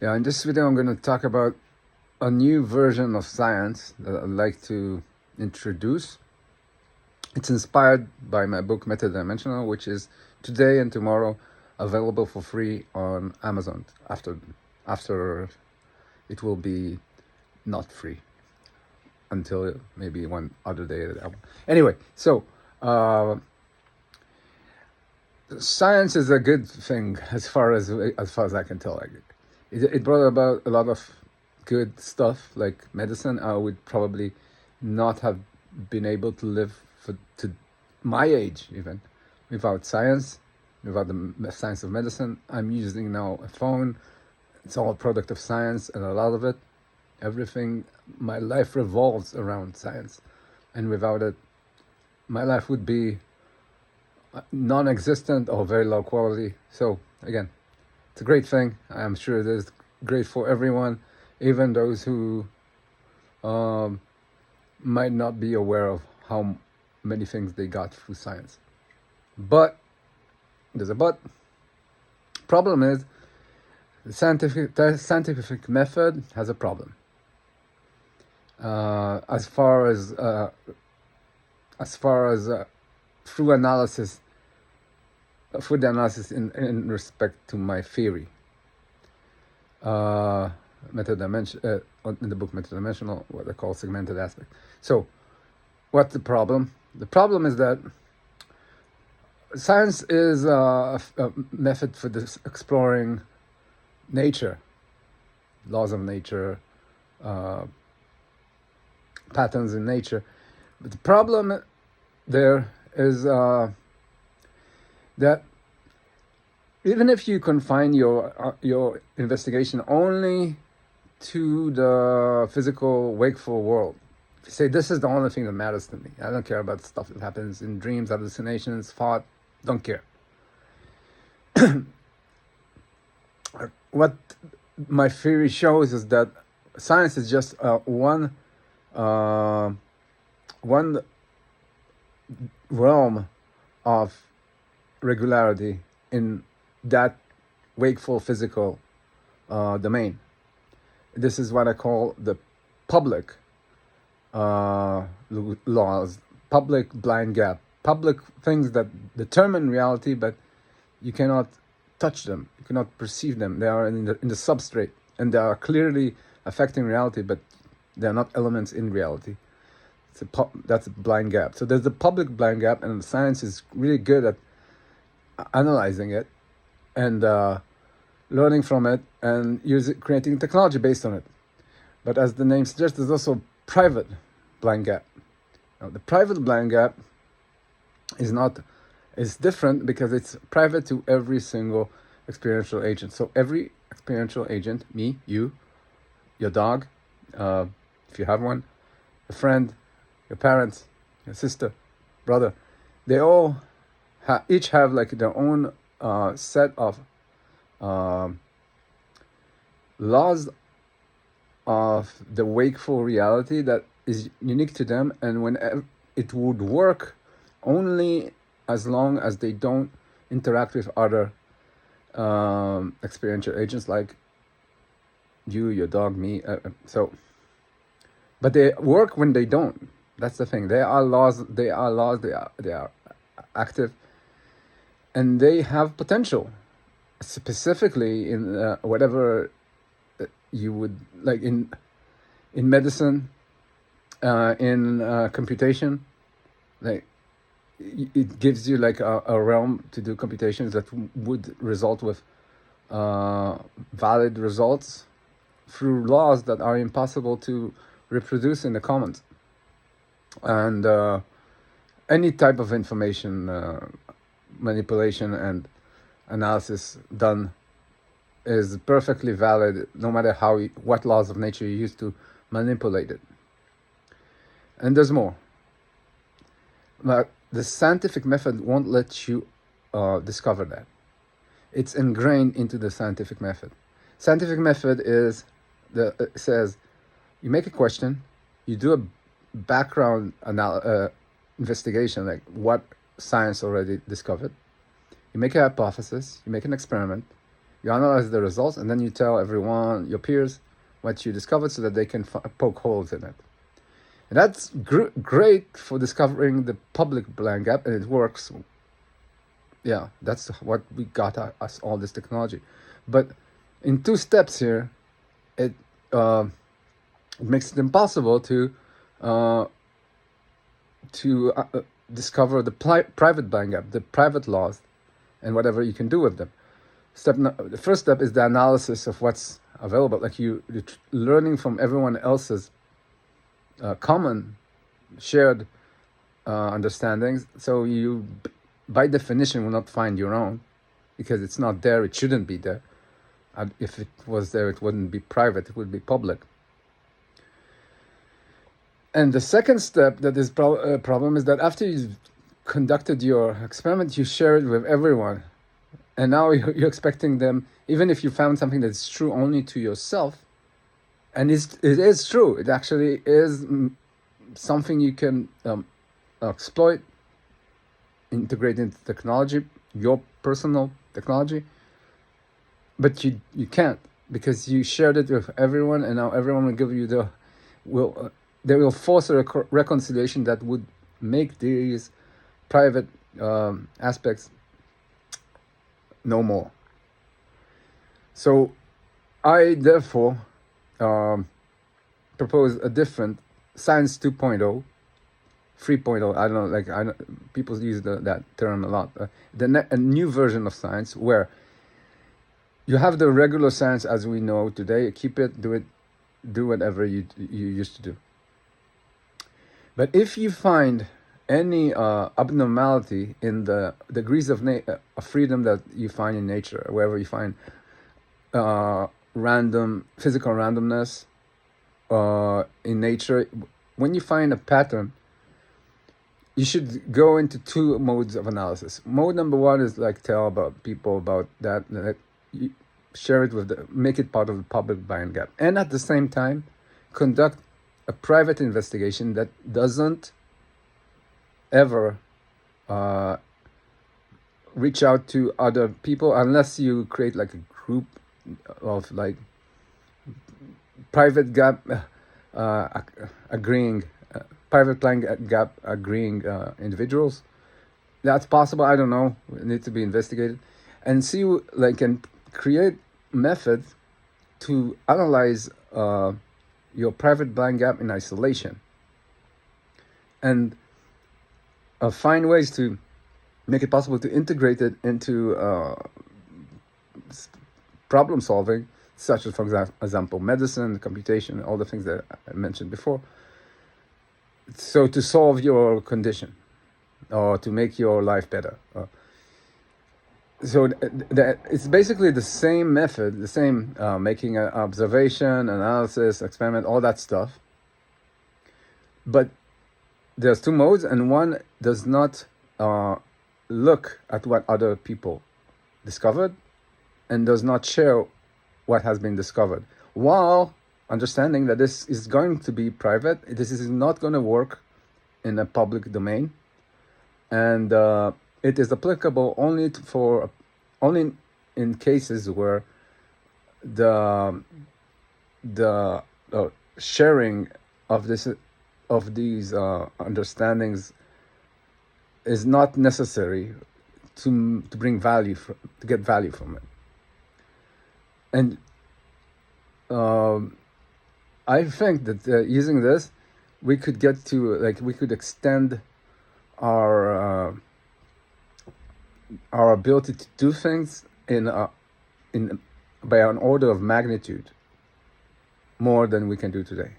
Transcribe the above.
Yeah, in this video I'm going to talk about a new version of science that I'd like to introduce. It's inspired by my book Multidimensional, which is today and tomorrow available for free on Amazon. After it will be not free until maybe one other day. Anyway, so science is a good thing as far as I can tell. Like it brought about a lot of good stuff like medicine. I would probably not have been able to live to my age even without science, without the science of medicine. I'm using now a phone. It's all a product of science, and a lot of it, everything, my life revolves around science, and without it, my life would be non-existent or very low quality. So again, it's a great thing. I'm sure it is great for everyone, even those who might not be aware of how many things they got through science. But there's a but. Problem is the scientific method has a problem. As far as through analysis, through the analysis in respect to my theory, in the book Multidimensional, what I call segmented aspect. So, what's the problem? The problem is that science is a method for exploring nature, laws of nature, patterns in nature. But the problem there is that even if you confine your investigation only to the physical, wakeful world, if you say this is the only thing that matters to me, I don't care about stuff that happens in dreams, hallucinations, thought, don't care. What my theory shows is that science is just one realm of regularity in that wakeful physical domain. This is what I call the public laws, public blind gap, public things that determine reality, but you cannot touch them, you cannot perceive them. They are in the substrate, and they are clearly affecting reality, but they are not elements in reality. That's a blind gap. So there's the public blind gap, and science is really good at analyzing it and learning from it and creating technology based on it. But as the name suggests, there's also private blind gap. Now, the private blind gap is different because it's private to every single experiential agent. So every experiential agent, me, you, your dog, if you have one, a friend, your parents, your sister, brother, they all each have like their own set of laws of the wakeful reality that is unique to them, and when it would work only as long as they don't interact with other experiential agents like you, your dog, me. But they work when they don't. That's the thing. They are laws. They are active, and they have potential. Specifically in whatever you would like in medicine, in computation, like it gives you like a realm to do computations that would result with valid results through laws that are impossible to reproduce in the commons. And any type of information manipulation and analysis done is perfectly valid, no matter what laws of nature you use to manipulate it. And there's more. But the scientific method won't let you discover that. It's ingrained into the scientific method. Scientific method says you make a question, you do a background investigation, like what science already discovered. You make a hypothesis, you make an experiment, You analyze the results, and then you tell everyone, your peers, what you discovered so that they can poke holes in it. And that's great for discovering the public blind gap, and it works. Yeah, that's what we got us all this technology. But in 2 steps here, it it makes it impossible to uh, discover the private blind gap, the private laws, and whatever you can do with them. The first step is the analysis of what's available, like you're learning from everyone else's common shared understandings. So you, by definition, will not find your own, because it's not there. It shouldn't be there. If it was there, it wouldn't be private. It would be public. And the second step that is problem is that after you've conducted your experiment, you share it with everyone. And now you're expecting them, even if you found something that's true only to yourself, and it is true. It actually is something you can exploit, integrate into technology, your personal technology. But you can't, because you shared it with everyone, and now everyone will give you they will force a reconciliation that would make these private aspects no more. So I therefore propose a different Science 2.0, 3.0. I don't know, people use that term a lot. A new version of science, where you have the regular science as we know today. Keep it, do whatever you used to do. But if you find any abnormality in the degrees of freedom that you find in nature, wherever you find random physical randomness in nature, when you find a pattern, you should go into 2 modes of analysis. Mode number 1 is tell people about that, you share it make it part of the public blind gap, and at the same time conduct a private investigation that doesn't ever reach out to other people, unless you create a group of private gap agreeing private blind gap agreeing individuals. That's possible. I don't know. It needs to be investigated, and see and create methods to analyze your private blind gap in isolation, and find ways to make it possible to integrate it into problem solving, such as, for example, medicine, computation, all the things that I mentioned before. So to solve your condition, or to make your life better. So it's basically the same method, the same making an observation, analysis, experiment, all that stuff. But there's 2 modes, and one does not look at what other people discovered, and does not share what has been discovered, while understanding that this is going to be private. This is not going to work in a public domain, and it is applicable only in cases where the sharing of these understandings is not necessary to bring value to get value from it. And I think that using this, we could get to we could extend our ability to do things by an order of magnitude more than we can do today.